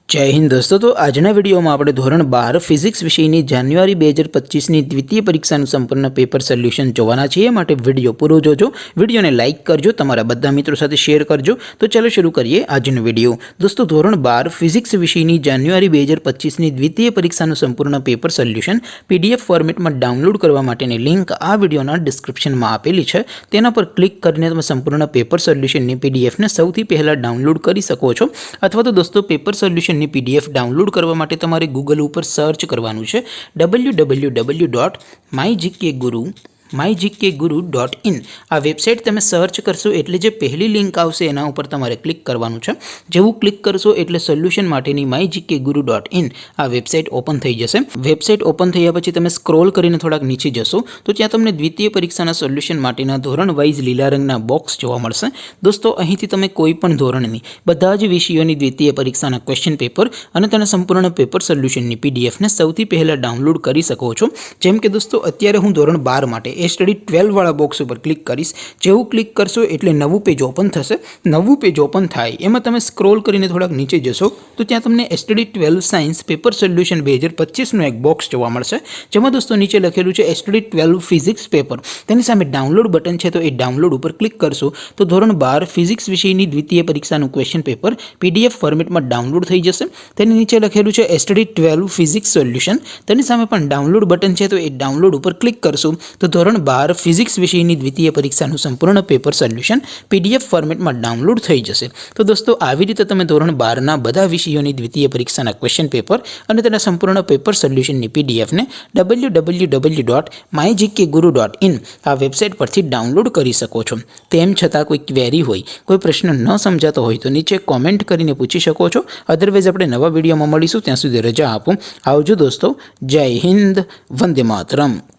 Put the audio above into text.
जय हिंद दोस्तों। तो आजना वीडियो में આપણે ધોરણ 12 ફિઝિક્સ વિષયની જાન્યુઆરી 2025 ની દ્વિતીય પરીક્ષાનું સંપૂર્ણ પેપર સોલ્યુશન જોવાના છીએ। માટે વિડિયો પૂરો જોજો, વિડિયોને લાઈક કરજો, તમારા બધા મિત્રો સાથે શેર કરજો। તો ચલો શરૂ કરીએ આજનો વિડિયો। દોસ્તો ધોરણ 12 ફિઝિક્સ વિષયની જાન્યુઆરી 2025 ની દ્વિતીય પરીક્ષાનું સંપૂર્ણ પેપર સોલ્યુશન પીડીએફ ફોર્મેટમાં ડાઉનલોડ કરવા માટેની લિંક આ વિડિયોના ડિસ્ક્રિપ્શનમાં આપેલી છે। તેના પર ક્લિક કરીને તમે સંપૂર્ણ પેપર સોલ્યુશનની પીડીએફને સૌથી પહેલા ડાઉનલોડ કરી શકો છો। અથવા તો દોસ્તો પેપર સોલ્યુશન पीडीएफ डाउनलॉड करवा माटे तमारे गूगल पर सर्च करवानुं छे www.mygkguru.in आ वेबसाइट तमे सर्च करशो एटले जे पहली लिंक आवशे एना उपर तमारे क्लिक करवानुं छे। जेवुं क्लिक करशो एटले सोल्यूशन माटेनी mygkguru.in आ वेबसाइट ओपन थई जशे। वेबसाइट ओपन थया पछी तमे स्क्रॉल करीने थोड़ाक नीचे जशो तो त्यां तमने द्वितीय परीक्षाना सोल्यूशन माटेना धोरण वाइज लीला रंगना बॉक्स जोवा मळशे। दोस्तों અહીંથી તમે કોઈ પણ ધોરણની બધા જ વિષયોની દ્વિતીય પરીક્ષાના ક્વેશ્ચન પેપર અને તેના સંપૂર્ણ પેપર સોલ્યુશનની પીડીએફને સૌથી પહેલા ડાઉનલોડ કરી શકો છો। જેમ કે દોસ્તો અત્યારે હું ધોરણ 12 માટે એ સ્ટડી 12 વાળા બોક્સ ઉપર ક્લિક કરીશ। જેવું ક્લિક કરશો એટલે નવું પેજ ઓપન થશે। નવું પેજ ઓપન થાય એમાં તમે સ્ક્રોલ કરીને થોડાક નીચે જશો તો ત્યાં તમને સ્ટડી 12 સાયન્સ પેપર સોલ્યુશન 2025 નું એક બોક્સ જોવા મળશે। જેમાં દોસ્તો નીચે લખેલું છે સ્ટડી 12 ફિઝિક્સ પેપર। તેની સામે ડાઉનલોડ બટન છે તો એ ડાઉનલોડ ઉપર ક્લિક કરશો તો ધોરણ 12 ફિઝિક્સ વિષયની દ્વિતીય પરીક્ષાનું ક્વેશ્ચન પેપર પીડીએફ ફોર્મેટમાં ડાઉનલોડ થઈ જશે। તેની નીચે લખેલું છે સ્ટડી 12 ફિઝિક્સ સોલ્યુશન। તેની સામે પણ ડાઉનલોડ બટન છે તો એ ડાઉનલોડ ઉપર ક્લિક કરશો તો ધોરણ 12 ફિઝિક્સ વિષયની દ્વિતીય પરીક્ષાનું સંપૂર્ણ પેપર સોલ્યુશન પીડીએફ ફોર્મેટમાં ડાઉનલોડ થઈ જશે। તો દોસ્તો આવી રીતે તમે ધોરણ 12 ના બધા વિષયોની દ્વિતીય પરીક્ષાના ક્વેશ્ચન પેપર અને તેના સંપૂર્ણ પેપર સોલ્યુશનની પીડીએફને www.mygkguru.in આ વેબસાઇટ પરથી ડાઉનલોડ કરી શકો છો। તેમ છતાં કોઈ ક્વેરી હોય, કોઈ પ્રશ્ન ન સમજાતો હોય તો નીચે કોમેન્ટ કરીને પૂછી શકો છો। અધરવાઇઝ આપણે નવા વિડીયોમાં મળીશું, ત્યાં સુધી રજા આપો। આવજો દોસ્તો। જય હિન્દ, વંદે માતરમ।